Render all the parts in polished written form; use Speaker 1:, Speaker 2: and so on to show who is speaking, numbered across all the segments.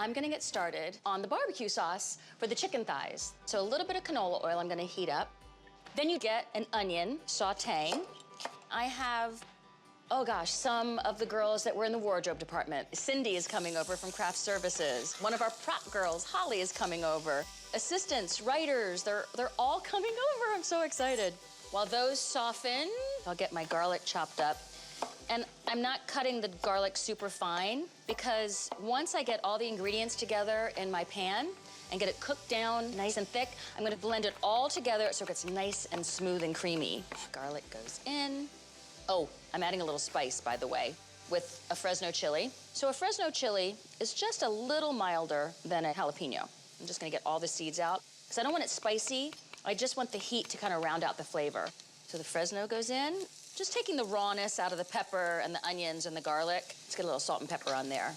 Speaker 1: I'm gonna get started on the barbecue sauce for the chicken thighs. So a little bit of canola oil I'm gonna heat up. Then you get an onion sauteing. I have, oh gosh, some of the girls that were in the wardrobe department. Cindy is coming over from craft services. One of our prop girls, Holly, is coming over. Assistants, writers, they're all coming over. I'm so excited. While those soften, I'll get my garlic chopped up. And I'm not cutting the garlic super fine because once I get all the ingredients together in my pan and get it cooked down nice and thick, I'm gonna blend it all together so it gets nice and smooth and creamy. Garlic goes in. Oh, I'm adding a little spice, by the way, with a Fresno chili. So a Fresno chili is just a little milder than a jalapeno. I'm just gonna get all the seeds out because I don't want it spicy. I just want the heat to kind of round out the flavor. So the Fresno goes in, just taking the rawness out of the pepper and the onions and the garlic. Let's get a little salt and pepper on there.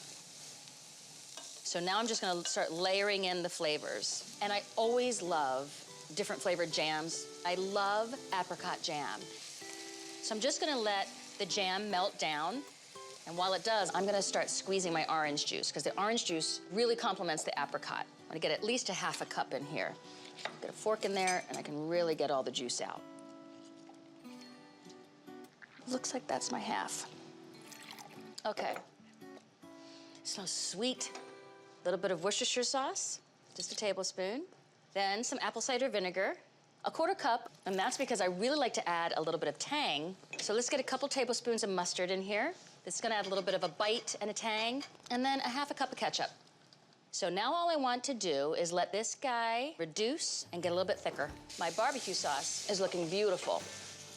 Speaker 1: So now I'm just gonna start layering in the flavors. And I always love different flavored jams. I love apricot jam. So I'm just gonna let the jam melt down. And while it does, I'm gonna start squeezing my orange juice because the orange juice really complements the apricot. I'm gonna get at least a half a cup in here. Get a fork in there and I can really get all the juice out. Looks like that's my half. Okay. Smells sweet. A little bit of Worcestershire sauce, just a tablespoon. Then some apple cider vinegar, a quarter cup, and that's because I really like to add a little bit of tang. So let's get a couple tablespoons of mustard in here. This is gonna add a little bit of a bite and a tang, and then a half a cup of ketchup. So now all I want to do is let this guy reduce and get a little bit thicker. My barbecue sauce is looking beautiful.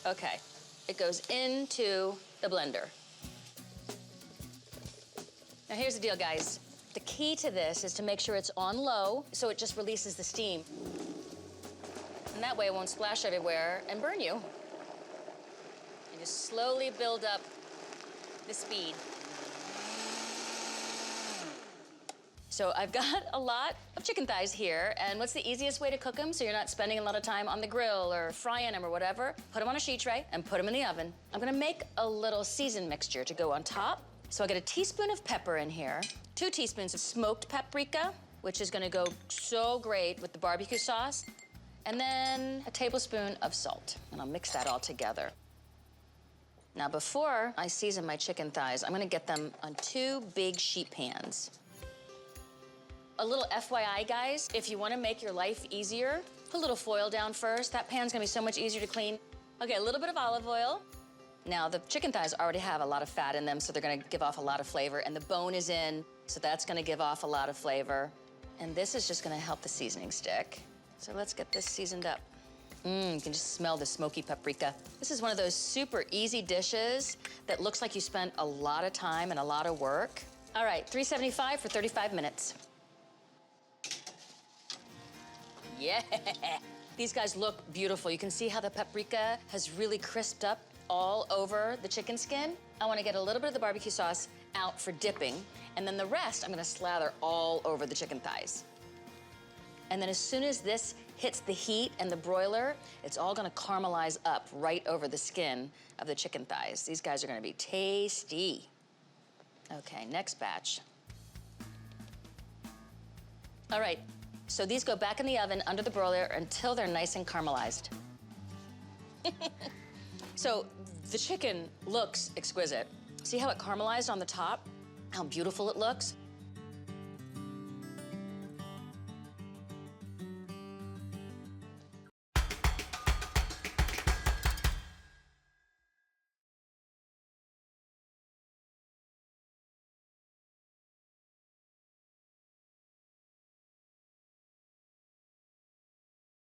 Speaker 1: Okay, it goes into the blender. Now here's the deal, guys. The key to this is to make sure it's on low so it just releases the steam. And that way it won't splash everywhere and burn you. And just slowly build up the speed. So I've got a lot of chicken thighs here, and what's the easiest way to cook them so you're not spending a lot of time on the grill or frying them or whatever? Put them on a sheet tray and put them in the oven. I'm gonna make a little seasoned mixture to go on top. So I get a teaspoon of pepper in here, 2 teaspoons of smoked paprika, which is gonna go so great with the barbecue sauce, and then a tablespoon of salt, and I'll mix that all together. Now before I season my chicken thighs, I'm gonna get them on 2 big sheet pans. A little FYI, guys, if you wanna make your life easier, put a little foil down first. That pan's gonna be so much easier to clean. Okay, a little bit of olive oil. Now, the chicken thighs already have a lot of fat in them, so they're gonna give off a lot of flavor, and the bone is in, so that's gonna give off a lot of flavor. And this is just gonna help the seasoning stick. So let's get this seasoned up. You can just smell the smoky paprika. This is one of those super easy dishes that looks like you spent a lot of time and a lot of work. All right, 375 for 35 minutes. Yeah, these guys look beautiful. You can see how the paprika has really crisped up all over the chicken skin. I wanna get a little bit of the barbecue sauce out for dipping, and then the rest I'm gonna slather all over the chicken thighs. And then as soon as this hits the heat and the broiler, it's all gonna caramelize up right over the skin of the chicken thighs. These guys are gonna be tasty. Okay, next batch. All right. So these go back in the oven under the broiler until they're nice and caramelized. So the chicken looks exquisite. See how it caramelized on the top? How beautiful it looks?